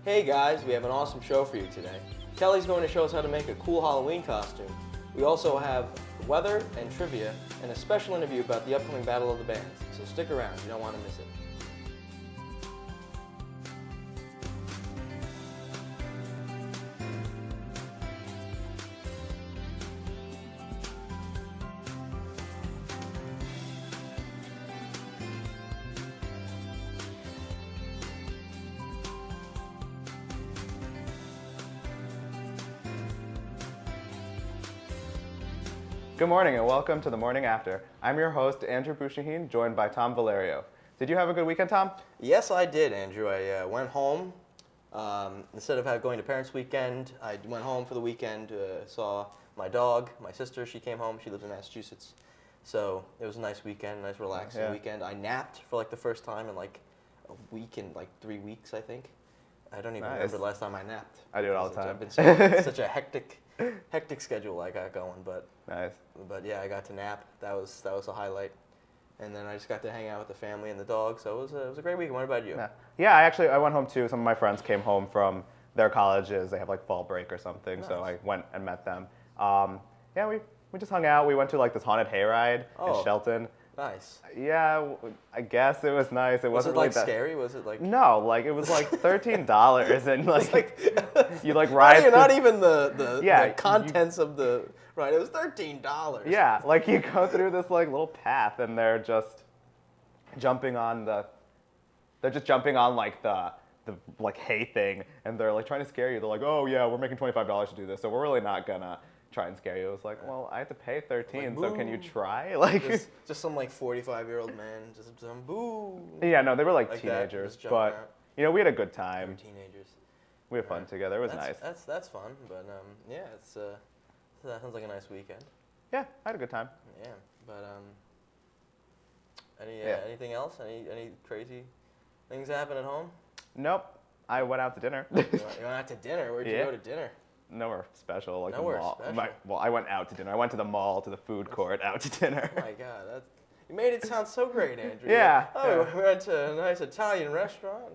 Hey guys, we have an awesome show for you today. Kelly's going to show us how to make a cool Halloween costume. We also have weather and trivia and a special interview about the upcoming Battle of the Bands. So stick around, you don't want to miss it. Good morning and welcome to The Morning After. I'm your host, Andrew Bouchahine, joined by Tom Valerio. Did you have a good weekend, Tom? Yes, I did, Andrew. I went home. Instead of going to Parents' Weekend, I went home for the weekend, saw my dog, my sister. She came home. She lives in Massachusetts. So it was a nice weekend, nice relaxing weekend. I napped for like the first time in like a week and like 3 weeks, I think. I don't even remember the last time I napped. I do it all the time. I've been such a hectic schedule I got going, but Nice. But yeah, I got to nap. That was a highlight. And then I just got to hang out with the family and the dog. So it was a great weekend. What about you? Yeah, I went home too. Some of my friends came home from their colleges. They have like fall break or something. Nice. So I went and met them. We just hung out. We went to like this haunted hayride in Shelton. Nice. Yeah, I guess it was nice. It Was wasn't it like really scary? Was it like? No, like it was like $13 and like you like Not ride. even, not even the Yeah, contents of the ride. It was $13. Yeah, like you go through this like little path and they're just jumping on like the like hay thing and they're like trying to scare you. They're like, "Oh yeah, we're making $25 to do this, so we're really not gonna try and scare you." It was like, "Well, I have to pay 13, Like, so can you boo. try?" Like Just some like 45-year-old man, just some boo. yeah, no, they were like Like that, teenagers, just jumping but out. you know, we had a good They were time. teenagers. We had fun together. It was nice. That's fun. But yeah, that sounds like a nice weekend. Yeah, I had a good time. Yeah, but Yeah. anything else? Any crazy things happen at home? Nope. I went out to dinner. You went out to dinner. Where'd you Yeah. go to dinner? Nowhere special, like Nowhere the mall. special. Well, I went out to dinner. I went to the mall, to the food court, out to dinner. Oh my God, you made it sound so great, Andrew. Yeah, Oh, yeah. we went to a nice Italian restaurant,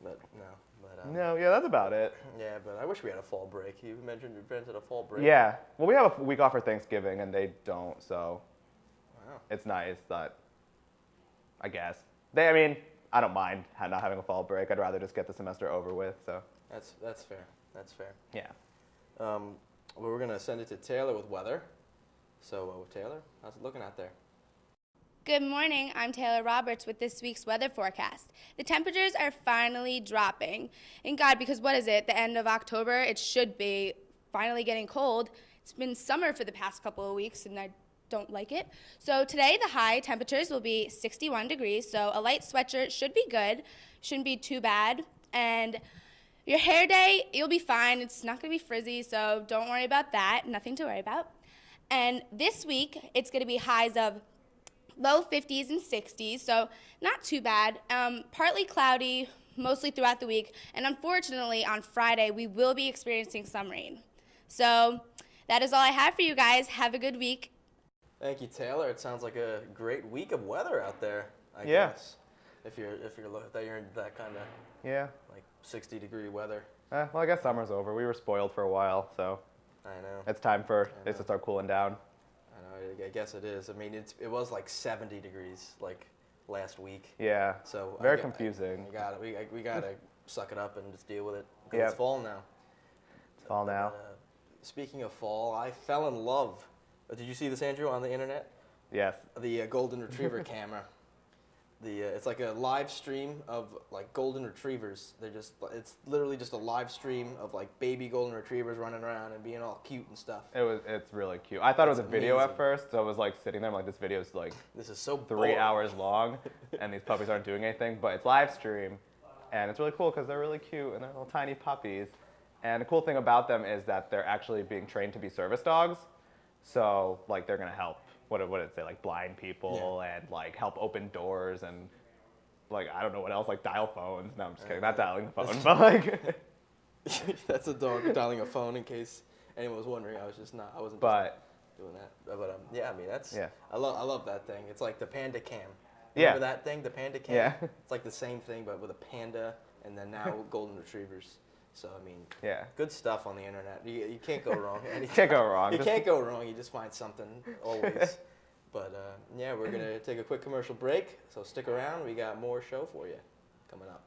but No, yeah, that's about it. yeah, but I wish we had a fall break. You mentioned your friends had a fall break. Yeah. Well, we have a week off for Thanksgiving, and they don't, so Wow. it's nice that, I guess. I mean, I don't mind not having a fall break. I'd rather just get the semester over with, so. That's fair. That's fair. Yeah. Well, we're gonna send it to Taylor with weather. So, Taylor, how's it looking out there? Good morning, I'm Taylor Roberts with this week's weather forecast. The temperatures are finally dropping. And God, because what is it, the end of October? It should be finally getting cold. It's been summer for the past couple of weeks and I don't like it. So today the high temperatures will be 61 degrees, so a light sweatshirt should be good, shouldn't be too bad. And your hair day, you'll be fine. It's not gonna be frizzy, so don't worry about that, nothing to worry about. And this week, it's gonna be highs of low 50s and 60s, so not too bad. Partly cloudy, mostly throughout the week, and unfortunately on Friday we will be experiencing some rain. So that is all I have for you guys. Have a good week. Thank you, Taylor. It sounds like a great week of weather out there. I Yeah. guess. If you're in that kind of Yeah. like 60-degree weather. Well, I guess summer's over. We were spoiled for a while, so I know. it's time for it to start cooling down. I guess it is. I mean, it was like 70 degrees like last week. Yeah. So Very confusing. We gotta suck it up and just deal with it. 'Cause Yep. It's fall now. It's fall now. Speaking of fall, I fell in love. Did you see this, Andrew, on the internet? Yes. The golden retriever camera. It's like a live stream of like golden retrievers. It's literally just a live stream of like baby golden retrievers running around and being all cute and stuff. It's really cute. I thought it was a It's video amazing. at first, so I was like sitting there, I'm like, this video is like This is so 3 boring. hours long, and these puppies aren't doing anything, but it's live stream, and it's really cool because they're really cute and they're little tiny puppies. And the cool thing about them is that they're actually being trained to be service dogs, so like they're gonna help. What did it say? Like blind people and like help open doors and like I don't know what else, like dial phones. No, I'm just kidding, not dialing the phone, but like. That's a dog dialing a phone in case anyone was wondering. I wasn't just doing that. But yeah, I mean I love that thing. It's like the Panda Cam. Remember that thing, the Panda Cam? Yeah. It's like the same thing, but with a panda and then now golden retrievers. So I mean, Yeah. good stuff on the internet. You can't go wrong. You can't go wrong. You Just- can't go wrong. You just find something always. But yeah, we're gonna take a quick commercial break. So stick around. We got more show for you coming up.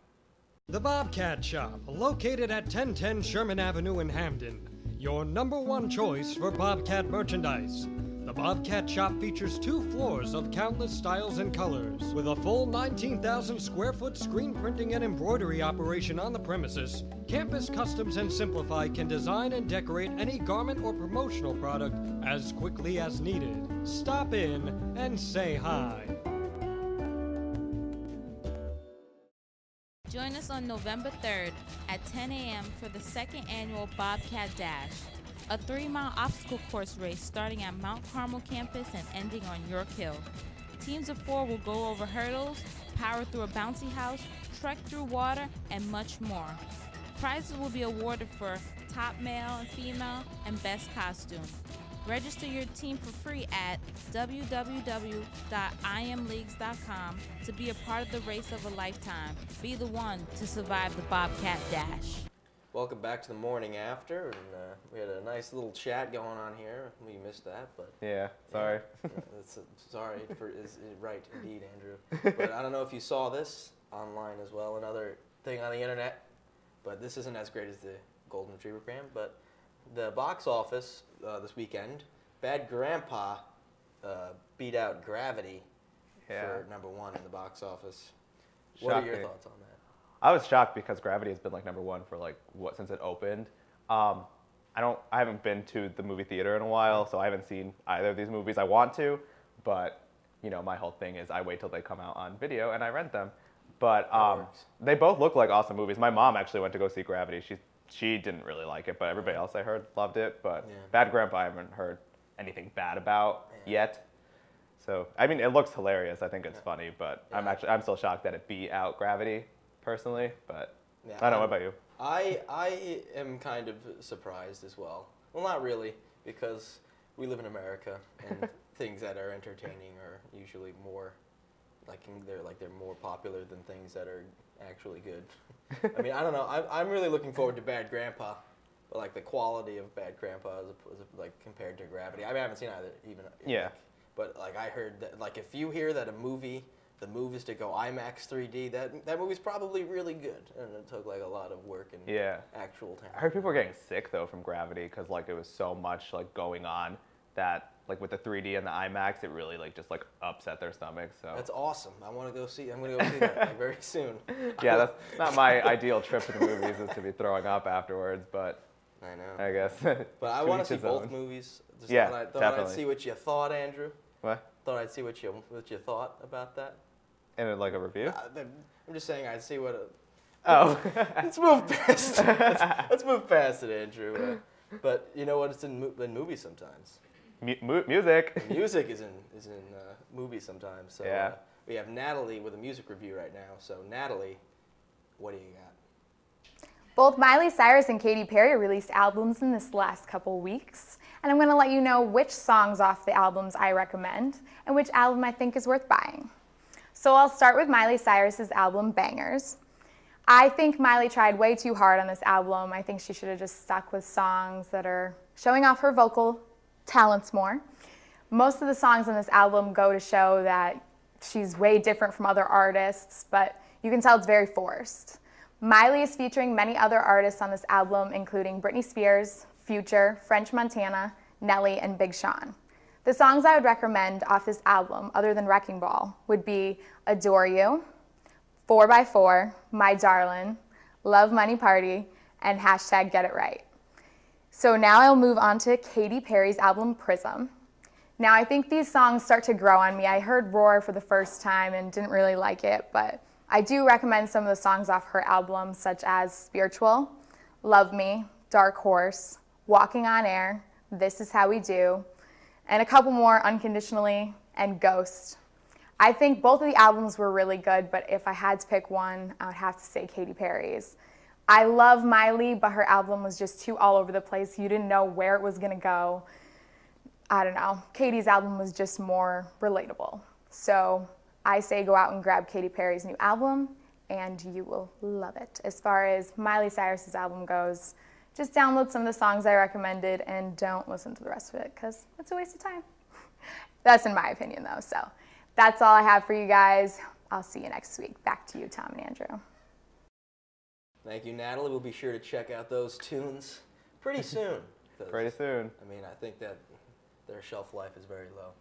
The Bobcat Shop, located at 1010 Sherman Avenue in Hamden. Your number one choice for Bobcat merchandise. The Bobcat Shop features 2 floors of countless styles and colors. With a full 19,000 square foot screen printing and embroidery operation on the premises, Campus Customs and Simplify can design and decorate any garment or promotional product as quickly as needed. Stop in and say hi. Join us on November 3rd at 10 a.m. for the 2nd annual Bobcat Dash, a 3-mile obstacle course race starting at Mount Carmel campus and ending on York Hill. Teams of 4 will go over hurdles, power through a bouncy house, trek through water, and much more. Prizes will be awarded for top male and female and best costume. Register your team for free at www.imleagues.com to be a part of the race of a lifetime. Be the one to survive the Bobcat Dash. Welcome back to the morning after, and we had a nice little chat going on here. We missed that, but Yeah, sorry. sorry is right indeed, Andrew. But I don't know if you saw this online as well, another thing on the internet. But this isn't as great as the Golden Retriever Cram. But the box office this weekend, Bad Grandpa beat out Gravity for number 1 in the box office. What are your Shocking. thoughts on that? I was shocked because Gravity has been like number 1 for like since it opened. I haven't been to the movie theater in a while, so I haven't seen either of these movies. I want to, but my whole thing is I wait till they come out on video and I rent them. But works. they both look like awesome movies. My mom actually went to go see Gravity. She didn't really like it, but everybody else I heard loved it. But Yeah. Bad Grandpa I haven't heard anything bad about yet. So I mean, it looks hilarious. I think it's funny, but Yeah. I'm still shocked that it beat out Gravity, personally. But Yeah, I don't know. What about you? I am kind of surprised as well. Well, not really, because we live in America, and things that are entertaining are usually more they're more popular than things that are actually good. I mean, I don't know. I'm really looking forward to Bad Grandpa, but like the quality of Bad Grandpa as like compared to Gravity. I mean, I haven't seen either even. Yeah. But like I heard that like if you hear that the move is to go IMAX 3D, that movie's probably really good, and it took like a lot of work and actual talent. I heard people were getting sick though from Gravity because like it was so much like going on that like with the 3D and the IMAX, it really like just like upset their stomachs. So That's awesome. I'm gonna go see that like, very soon. yeah, that's not my ideal trip to the movies is to be throwing up afterwards, but I know. I guess. But I to want to each see his both own. movies. Just Yeah, thought I'd definitely. see what you thought, Andrew. What? Thought I'd see what you thought about that. And like a review? I'm just saying I'd see what. Oh. Let's move past. Let's move past it, Andrew. But you know what? It's in movies sometimes. Music. Music is in movies sometimes. So Yeah. we have Natalie with a music review right now. So Natalie, what do you got? Both Miley Cyrus and Katy Perry released albums in this last couple weeks, and I'm going to let you know which songs off the albums I recommend and which album I think is worth buying. So I'll start with Miley Cyrus's album Bangers. I think Miley tried way too hard on this album. I think she should have just stuck with songs that are showing off her vocal talents more. Most of the songs on this album go to show that she's way different from other artists, but you can tell it's very forced. Miley is featuring many other artists on this album, including Britney Spears, Future, French Montana, Nelly, and Big Sean. The songs I would recommend off this album, other than Wrecking Ball, would be Adore You, 4x4, My Darlin', Love Money Party, and hashtag Get It Right. So now I'll move on to Katy Perry's album Prism. Now I think these songs start to grow on me. I heard Roar for the first time and didn't really like it, but I do recommend some of the songs off her album, such as Spiritual, Love Me, Dark Horse, Walking on Air, This Is How We Do, and a couple more, Unconditionally, and Ghost. I think both of the albums were really good, but if I had to pick one, I would have to say Katy Perry's. I love Miley, but her album was just too all over the place. You didn't know where it was gonna go. I don't know. Katy's album was just more relatable. So I say go out and grab Katy Perry's new album and you will love it. As far as Miley Cyrus's album goes, just download some of the songs I recommended and don't listen to the rest of it because it's a waste of time. That's in my opinion though, so that's all I have for you guys. I'll see you next week. Back to you, Tom and Andrew. Thank you, Natalie. We'll be sure to check out those tunes pretty soon. Pretty soon. I mean, I think that their shelf life is very low.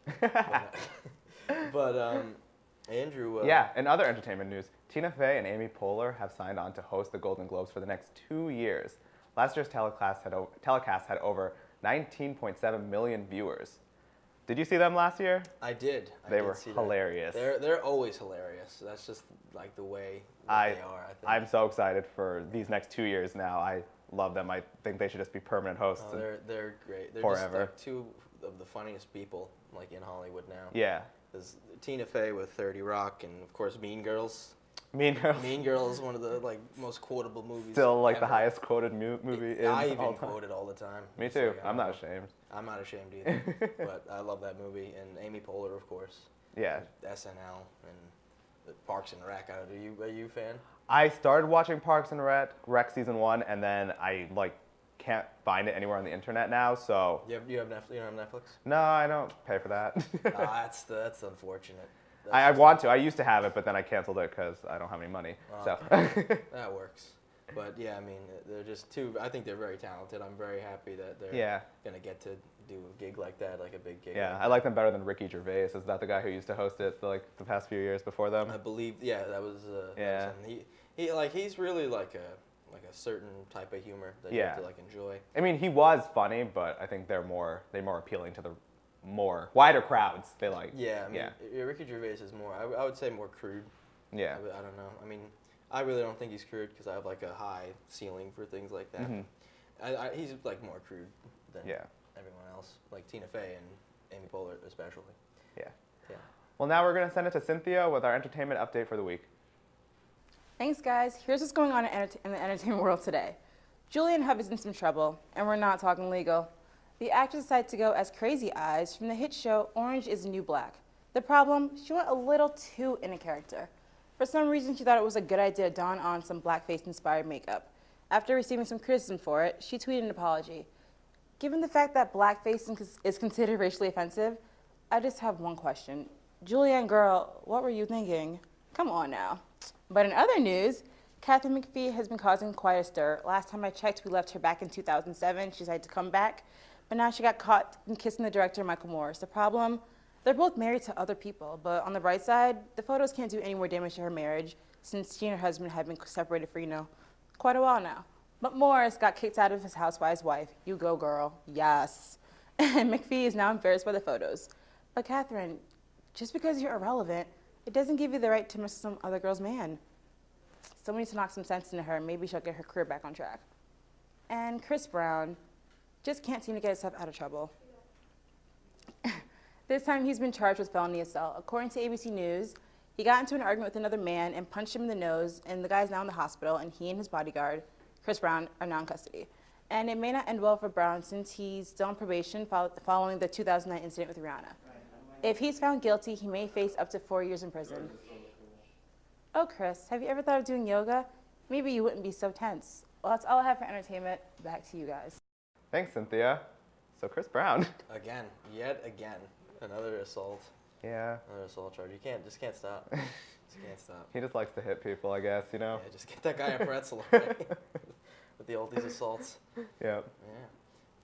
But Andrew. Yeah, in other entertainment news, Tina Fey and Amy Poehler have signed on to host the Golden Globes for the next 2 years. Last year's telecast had over 19.7 million viewers. Did you see them last year? I did. They were hilarious. They're always hilarious. That's just like the way they are, I think. I'm so excited for these next 2 years now. I love them. I think they should just be permanent hosts. Oh, they're great. They're forever. just like two of the funniest people like in Hollywood now. Yeah. There's Tina Fey with 30 Rock and of course Mean Girls. Mean Girls. Mean Girls is one of the like most quotable movies. Still like ever. the highest quoted movie in I all even time. quote it all the time. Me It's too. like, I'm not ashamed. I'm not ashamed either. But I love that movie and Amy Poehler, of course. Yeah. SNL and the Parks and Rec. Are you a fan? I started watching Parks and Rec season 1, and then I like can't find it anywhere on the internet now. So You have Netflix? You don't have Netflix? no, I don't pay for that. That's unfortunate. I want to. I used to have it, but then I canceled it because I don't have any money. So That works. But yeah, I mean, they're just two. I think they're very talented. I'm very happy that they're gonna get to do a gig like that, like a big gig. yeah, I like them better than Ricky Gervais. Is that the guy who used to host it like the past few years before them? I believe. Yeah, that was. Yeah. That was him. He's really like a certain type of humor that you have to like enjoy. I mean, he was funny, but I think they're more appealing to the more wider crowds. They like. Yeah, I mean, Ricky Gervais is more. I would say more crude. Yeah. I don't know. I mean, I really don't think he's crude because I have like a high ceiling for things like that. Mm-hmm. He's like more crude than everyone else, like Tina Fey and Amy Poehler especially. Yeah. Yeah. Well, now we're gonna send it to Cynthia with our entertainment update for the week. Thanks, guys. Here's what's going on in the entertainment world today. Julianne Hough is in some trouble, and we're not talking legal. The actress decided to go as Crazy Eyes from the hit show Orange is the New Black. The problem, she went a little too in a character. For some reason, she thought it was a good idea to don on some blackface-inspired makeup. After receiving some criticism for it, she tweeted an apology. Given the fact that blackface is considered racially offensive, I just have one question. Julianne, girl, what were you thinking? Come on now. But in other news, Katharine McPhee has been causing quite a stir. Last time I checked, we left her back in 2007. She decided to come back, but now she got caught kissing the director, Michael Morris. The problem, they're both married to other people, but on the bright side, the photos can't do any more damage to her marriage since she and her husband have been separated for, quite a while now. But Morris got kicked out of his housewife's wife. You go, girl. Yes. And McPhee is now embarrassed by the photos. But Katharine, just because you're irrelevant, it doesn't give you the right to mess with some other girl's man. Someone needs to knock some sense into her. Maybe she'll get her career back on track. And Chris Brown just can't seem to get himself out of trouble. This time he's been charged with felony assault. According to ABC News, he got into an argument with another man and punched him in the nose, and the guy's now in the hospital, and he and his bodyguard, Chris Brown, are now in custody. And it may not end well for Brown since he's still on probation following the 2009 incident with Rihanna. If he's found guilty, he may face up to 4 years in prison. Oh, Chris, have you ever thought of doing yoga? Maybe you wouldn't be so tense. Well, that's all I have for entertainment. Back to you guys. Thanks, Cynthia. So Chris Brown. Yet again, another assault. Yeah. Another assault charge. You just can't stop. Just can't stop. He just likes to hit people, I guess, Yeah, just get that guy a pretzel already. With these assaults. Yep. Yeah.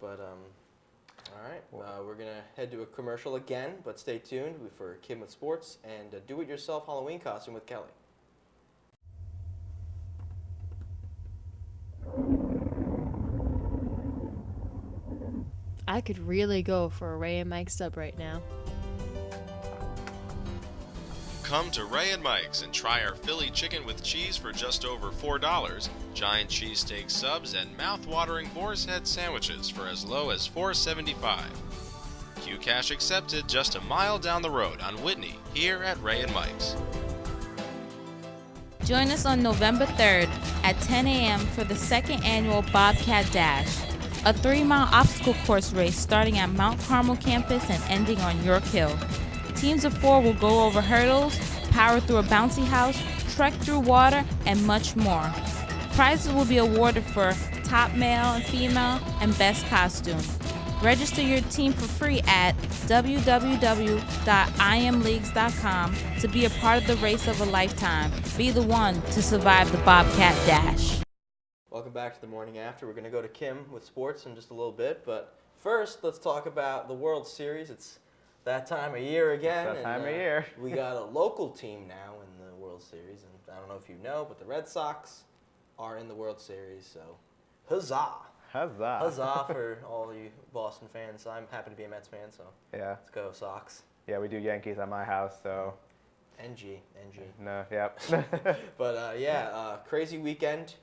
But all right, we're gonna head to a commercial again, but stay tuned for Kim with Sports and do-it-yourself Halloween costume with Kelly. I could really go for a Ray and Mike sub right now. Come to Ray and Mike's and try our Philly chicken with cheese for just over $4, giant cheesesteak subs, and mouth-watering boar's head sandwiches for as low as $4.75. Q-Cash accepted just a mile down the road on Whitney, here at Ray and Mike's. Join us on November 3rd at 10 a.m. for the second annual Bobcat Dash, a 3-mile obstacle course race starting at Mount Carmel campus and ending on York Hill. Teams of 4 will go over hurdles, power through a bouncy house, trek through water, and much more. Prizes will be awarded for top male and female and best costume. Register your team for free at www.imleagues.com to be a part of the race of a lifetime. Be the one to survive the Bobcat Dash. Welcome back to the morning after. We're going to go to Kim with sports in just a little bit, but first let's talk about the World Series. It's that time of year again. It's that time of year. We got a local team now in the World Series, and I don't know if you know, but the Red Sox are in the World Series, so huzzah. Huzzah. Huzzah for all you Boston fans. I'm happy to be a Mets fan, so Yeah. let's go Sox. Yeah, we do Yankees at my house, so. NG. No, yep. But crazy weekend.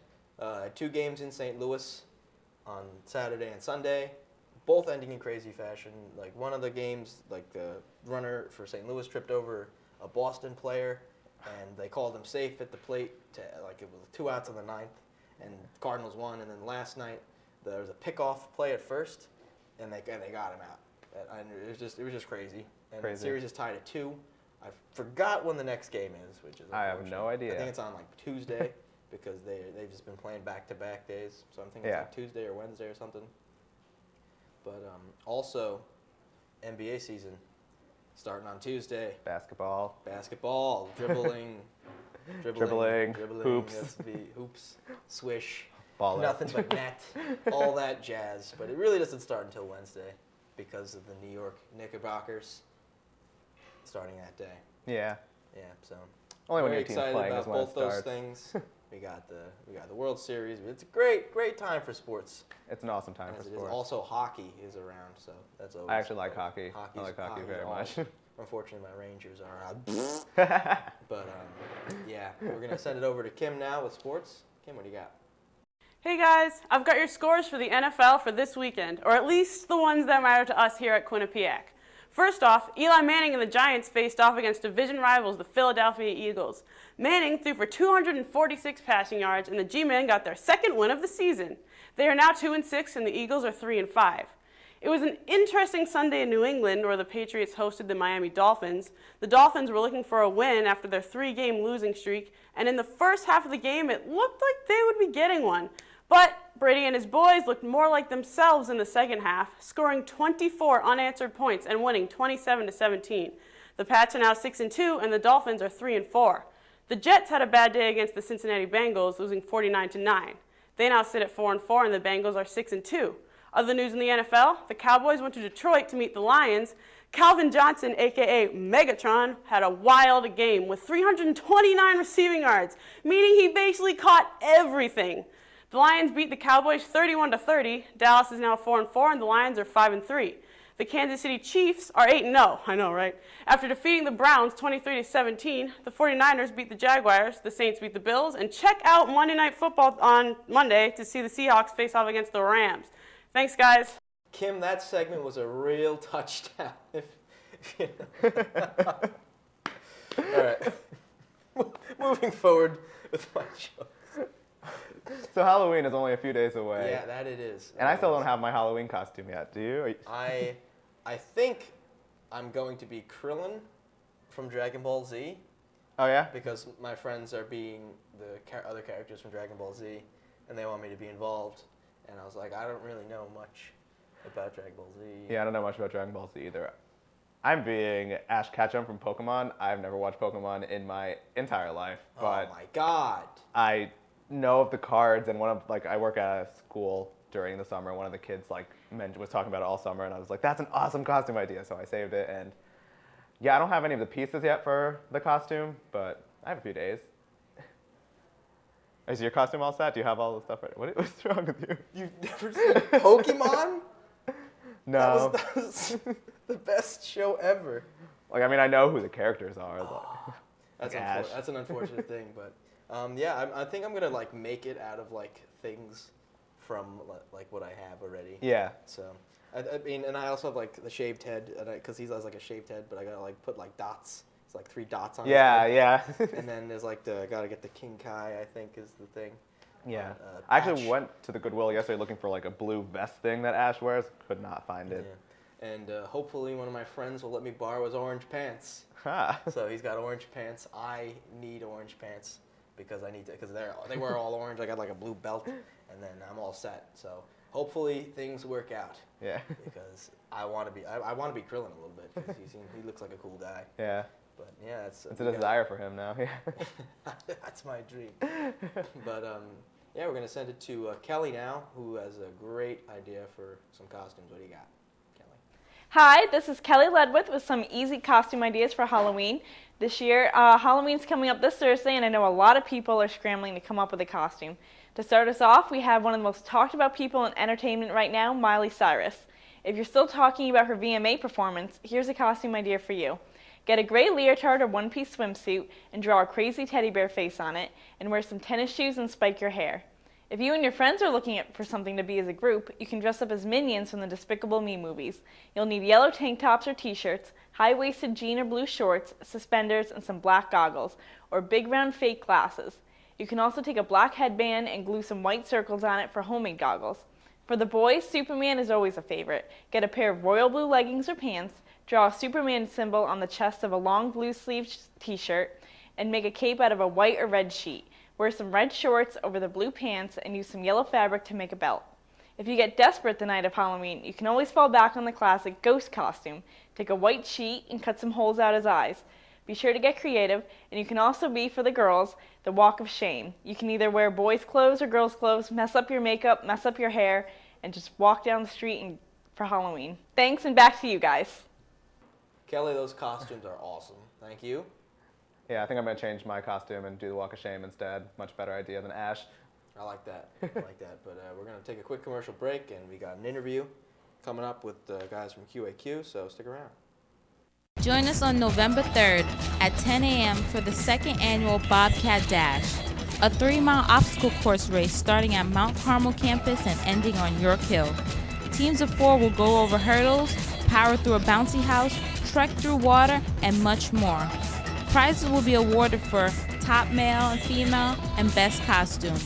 2 games in St. Louis on Saturday and Sunday, both ending in crazy fashion. Like one of the games, like the runner for St. Louis tripped over a Boston player, and they called him safe at the plate. It was 2 outs on the 9th, and Cardinals won. And then last night there was a pickoff play at first, and they got him out. And it was just crazy. And the series is tied at 2. I forgot when the next game is, which is I have no idea. I think it's on like Tuesday because they've just been playing back-to-back days. So I'm thinking it's like Tuesday or Wednesday or something. But also, NBA season starting on Tuesday. Basketball, dribbling, hoops, hoops, swish, ball nothing but net, all that jazz. But it really doesn't start until Wednesday because of the New York Knickerbockers starting that day. Yeah. Yeah, so only when very your team's excited playing about is when it both those starts. things. We got the World Series. It's a great time for sports. It's an awesome time for As it is. sports. Also, hockey is around, so that's always. I actually like hockey. Hockey's- I like hockey very hockey's much. Unfortunately, my Rangers are out. But we're gonna send it over to Kim now with sports. Kim, what do you got? Hey guys, I've got your scores for the NFL for this weekend, or at least the ones that matter to us here at Quinnipiac. First off, Eli Manning and the Giants faced off against division rivals, the Philadelphia Eagles. Manning threw for 246 passing yards, and the G-Men got their second win of the season. They are now 2-6, and the Eagles are 3-5. It was an interesting Sunday in New England, where the Patriots hosted the Miami Dolphins. The Dolphins were looking for a win after their 3-game losing streak, and in the first half of the game, it looked like they would be getting one. But Brady and his boys looked more like themselves in the second half, scoring 24 unanswered points and winning 27-17. The Pats are now 6-2, and the Dolphins are 3-4. The Jets had a bad day against the Cincinnati Bengals, losing 49-9. They now sit at 4-4, and the Bengals are 6-2. Other news in the NFL, the Cowboys went to Detroit to meet the Lions. Calvin Johnson, a.k.a. Megatron, had a wild game with 329 receiving yards, meaning he basically caught everything. The Lions beat the Cowboys 31-30. Dallas is now 4-4, and the Lions are 5-3. The Kansas City Chiefs are 8-0. I know, right? After defeating the Browns 23-17, the 49ers beat the Jaguars, the Saints beat the Bills, and check out Monday Night Football on Monday to see the Seahawks face off against the Rams. Thanks, guys. Kim, that segment was a real touchdown. All right. Moving forward with my show. So Halloween is only a few days away. Yeah, that it is. And I still don't have my Halloween costume yet. Do you? I think I'm going to be Krillin from Dragon Ball Z. Oh, yeah? Because my friends are being the other characters from Dragon Ball Z, and they want me to be involved. And I was like, I don't really know much about Dragon Ball Z. Yeah, I don't know much about Dragon Ball Z either. I'm being Ash Ketchum from Pokemon. I've never watched Pokemon in my entire life. But oh my God. I know of the cards, and I work at a school during the summer. One of the kids was talking about it all summer, and I was like, that's an awesome costume idea. So I saved it, and yeah, I don't have any of the pieces yet for the costume, but I have a few days. Is your costume all set? Do you have all the stuff ready? What's wrong with you? You've never seen Pokemon? No. That was the best show ever. I know who the characters are. That's an unfortunate thing, but I think I'm gonna make it out of things from what I have already. Yeah. So I mean, and I also have the shaved head, because he has a shaved head, but I gotta put dots. It's 3 dots on. Yeah, yeah. And then there's gotta get the King Kai, I think is the thing. Yeah. I actually went to the Goodwill yesterday looking for a blue vest thing that Ash wears. Could not find it. Yeah. and hopefully one of my friends will let me borrow his orange pants. Ah. So he's got orange pants. I need orange pants because they were all orange. I got like a blue belt, and then I'm all set. So hopefully things work out. Yeah. Because I want to be Krillin a little bit because he looks like a cool guy. Yeah. But yeah, It's a desire for him now. Yeah. That's my dream. But yeah, we're gonna send it to Kelly now, who has a great idea for some costumes. What do you got, Kelly? Hi, this is Kelly Ledwith with some easy costume ideas for Halloween. This year, Halloween's coming up this Thursday, and I know a lot of people are scrambling to come up with a costume. To start us off, we have one of the most talked about people in entertainment right now, Miley Cyrus. If you're still talking about her VMA performance, here's a costume idea for you. Get a gray leotard or one-piece swimsuit and draw a crazy teddy bear face on it, and wear some tennis shoes and spike your hair. If you and your friends are looking for something to be as a group, you can dress up as minions from the Despicable Me movies. You'll need yellow tank tops or t-shirts, high-waisted jean or blue shorts, suspenders, and some black goggles, or big round fake glasses. You can also take a black headband and glue some white circles on it for homemade goggles. For the boys, Superman is always a favorite. Get a pair of royal blue leggings or pants, draw a Superman symbol on the chest of a long blue-sleeved t-shirt, and make a cape out of a white or red sheet. Wear some red shorts over the blue pants and use some yellow fabric to make a belt. If you get desperate the night of Halloween, you can always fall back on the classic ghost costume. Take a white sheet and cut some holes out his eyes. Be sure to get creative, and you can also be, for the girls, the walk of shame. You can either wear boys' clothes or girls' clothes, mess up your makeup, mess up your hair, and just walk down the street for Halloween. Thanks, and back to you guys. Kelly, those costumes are awesome. Thank you. Yeah, I think I'm going to change my costume and do the Walk of Shame instead. Much better idea than Ash. I like that. But we're going to take a quick commercial break, and we got an interview coming up with the guys from QAQ, so stick around. Join us on November 3rd at 10 a.m. for the second annual Bobcat Dash, a 3-mile obstacle course race starting at Mount Carmel campus and ending on York Hill. Teams of 4 will go over hurdles, power through a bouncy house, trek through water, and much more. Prizes will be awarded for top male and female and best costume.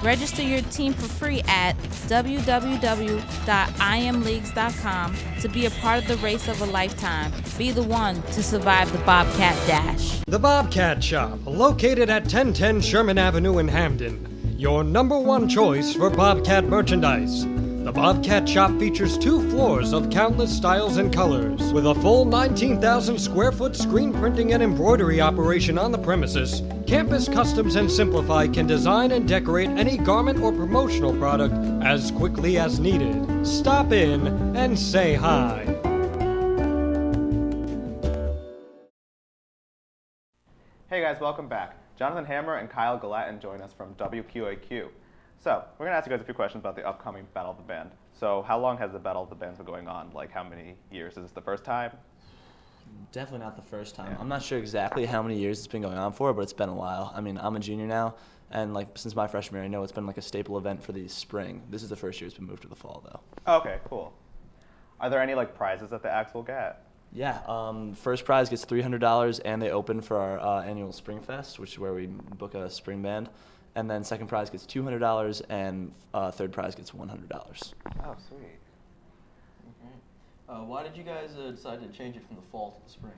Register your team for free at www.imleagues.com to be a part of the race of a lifetime. Be the one to survive the Bobcat Dash. The Bobcat Shop, located at 1010 Sherman Avenue in Hamden. Your #1 choice for Bobcat merchandise. The Bobcat Shop features 2 floors of countless styles and colors. With a full 19,000 square foot screen printing and embroidery operation on the premises, Campus Customs and Simplify can design and decorate any garment or promotional product as quickly as needed. Stop in and say hi. Hey guys, welcome back. Jonathan Hammer and Kyle Gallatin join us from WQAQ. So, we're going to ask you guys a few questions about the upcoming Battle of the Band. So, how long has the Battle of the Bands been going on? Like, how many years? Is this the first time? Definitely not the first time. Yeah. I'm not sure exactly how many years it's been going on for, but it's been a while. I mean, I'm a junior now, and like since my freshman year, I know it's been like a staple event for the spring. This is the first year it's been moved to the fall, though. Okay, cool. Are there any like prizes that the acts will get? Yeah, first prize gets $300, and they open for our annual Spring Fest, which is where we book a spring band. And then second prize gets $200, and third prize gets $100. Oh, sweet. Why did you guys decide to change it from the fall to the spring?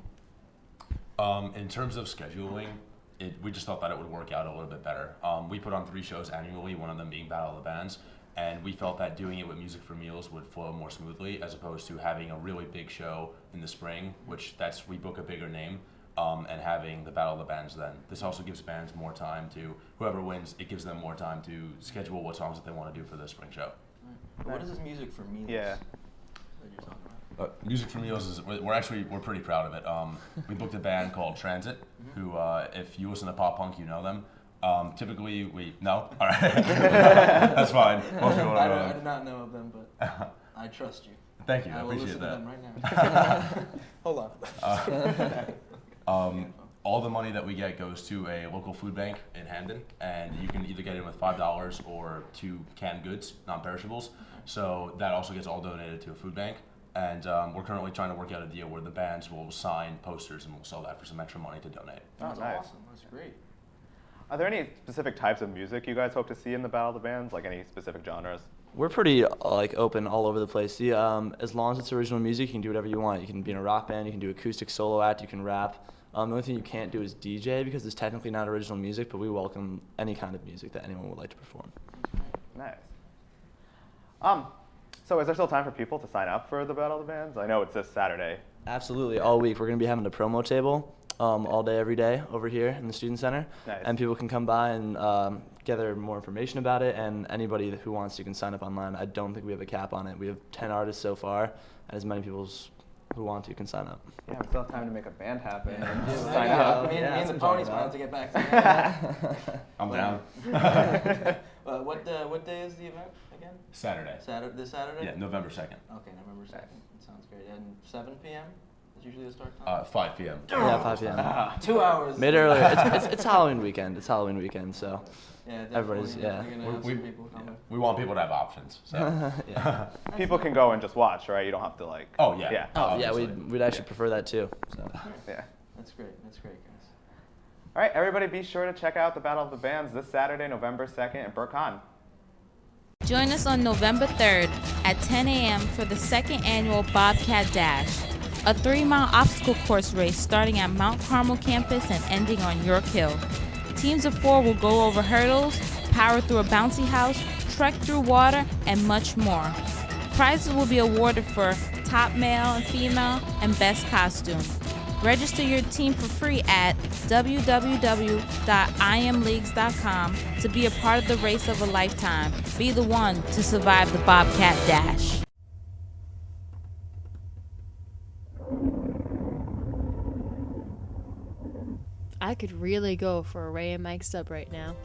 In terms of scheduling, we just thought that it would work out a little bit better. We put on 3 shows annually, one of them being Battle of the Bands, and we felt that doing it with Music for Meals would flow more smoothly as opposed to having a really big show in the spring, which we book a bigger name. And having the Battle of the Bands then. This also gives bands more time to, whoever wins, it gives them more time to schedule what songs that they want to do for the spring show. What is this Music for Meals Yeah. that you're talking about? Music for Meals is, we're pretty proud of it. We booked a band called Transit, who, if you listen to pop punk, you know them. Typically, no? All right. That's fine. Most people don't know them. I do not know of them, but I trust you. Thank you, I will appreciate listen that. to them right now. Hold on. All the money that we get goes to a local food bank in Hamden, and you can either get in with $5 or 2 canned goods, non-perishables. So that also gets all donated to a food bank. And we're currently trying to work out a deal where the bands will sign posters and we'll sell that for some extra money to donate. Oh, That's nice. awesome. That's great. Are there any specific types of music you guys hope to see in the Battle of the Bands, like any specific genres? We're pretty open all over the place. As long as it's original music, you can do whatever you want. You can be in a rock band, you can do acoustic solo act, you can rap. The only thing you can't do is DJ because it's technically not original music, but we welcome any kind of music that anyone would like to perform. Nice. So is there still time for people to sign up for the Battle of the Bands? I know it's this Saturday. Absolutely, all week. We're going to be having a promo table all day, every day over here in the Student Center. Nice. And people can come by and gather more information about it, and anybody who wants to can sign up online. I don't think we have a cap on it. We have 10 artists so far, and as many people who want to can sign up. Yeah, we still have time to make a band happen and Yeah. sign up. Me and the ponies wanted to get back together. I'm down. What day is the event again? Saturday. This Saturday? Yeah, November 2nd. Okay, November 2nd. That sounds great. And 7 p.m. is usually the start time? 5 p.m. Yeah, 5 p.m. 2 hours. Made earlier. It's Halloween weekend. It's Halloween weekend, so Yeah, everybody's, definitely. You're gonna have some people coming. We want people to have options. So. People can go and just watch, right? You don't have to like. Oh yeah. Yeah. Oh yeah, we'd actually prefer that too. So. Yeah. That's great. That's great, guys. All right, everybody, be sure to check out the Battle of the Bands this Saturday, November 2nd, in Burcon. Join us on November 3rd at 10 a.m. for the second annual Bobcat Dash, a 3-mile obstacle course race starting at Mount Carmel campus and ending on York Hill. Teams of 4 will go over hurdles, power through a bouncy house, trek through water, and much more. Prizes will be awarded for top male and female and best costume. Register your team for free at www.imleagues.com to be a part of the race of a lifetime. Be the one to survive the Bobcat Dash. I could really go for a Ray and Mike sub right now.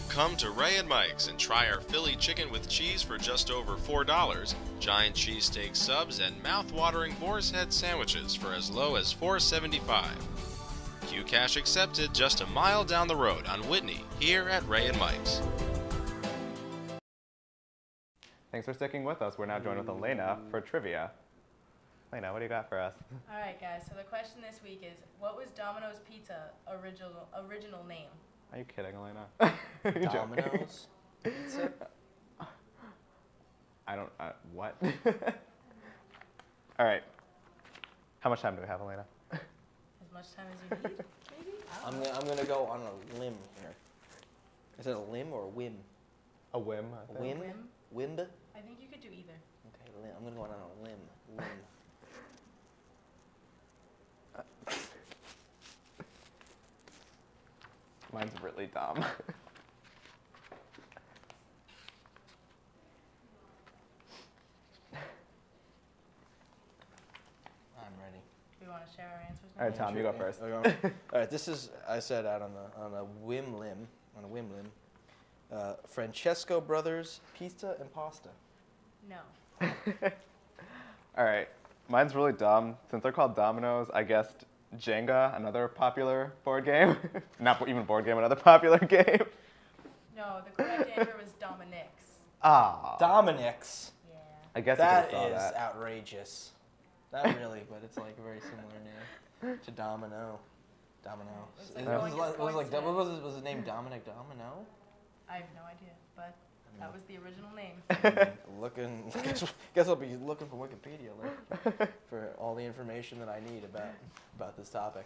Come to Ray and Mike's and try our Philly chicken with cheese for just over $4, giant cheesesteak subs, and mouth-watering boar's head sandwiches for as low as $4.75. Q-Cash accepted just a mile down the road on Whitney, here at Ray and Mike's. Thanks for sticking with us. We're now joined with Elena for trivia. Elena, what do you got for us? All right, guys. So the question this week is, what was Domino's Pizza original name? Are you kidding, Elena? You joking? Domino's Pizza? I don't, what? All right. How much time do we have, Elena? As much time as you need, maybe? I don't know. I'm gonna go on a limb here. Is it a limb or a whim? A whim, I think. Whim? Whim? Wimb? I think you could do either. Okay, I'm gonna go on a limb. Limb. Mine's really dumb. I'm ready. Do we want to share our answers now? All right, Tom, you go first. All right, this is, I said out on a whim limb, Francesco Brothers Pizza and Pasta. No. All right, mine's really dumb. Since they're called Domino's, I guessed Jenga, another popular board game. Not even board game, another popular game. No, the correct answer was Dominic's. Ah. Dominic's. Yeah. I guess That you could've is saw that. outrageous. Not really, but it's like a very similar name to Domino. Domino. It's like going against Was points like, today. was his name Dominic Domino? I have no idea, but that was the original name. Looking, guess I'll be looking for Wikipedia later for all the information that I need about this topic.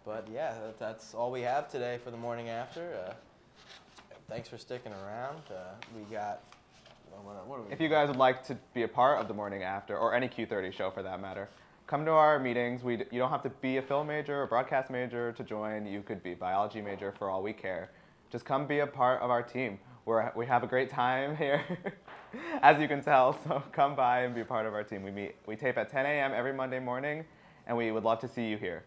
But yeah, that's all we have today for the morning after. Thanks for sticking around. We got. What are we? If you guys would like to be a part of the morning after, or any Q30 show for that matter, come to our meetings. You don't have to be a film major or broadcast major to join. You could be a biology major for all we care. Just come be a part of our team. We have a great time here, as you can tell, so come by and be a part of our team. We tape at 10 a.m. every Monday morning, and we would love to see you here.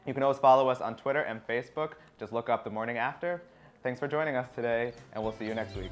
You can always follow us on Twitter and Facebook. Just look up The Morning After. Thanks for joining us today, and we'll see you next week.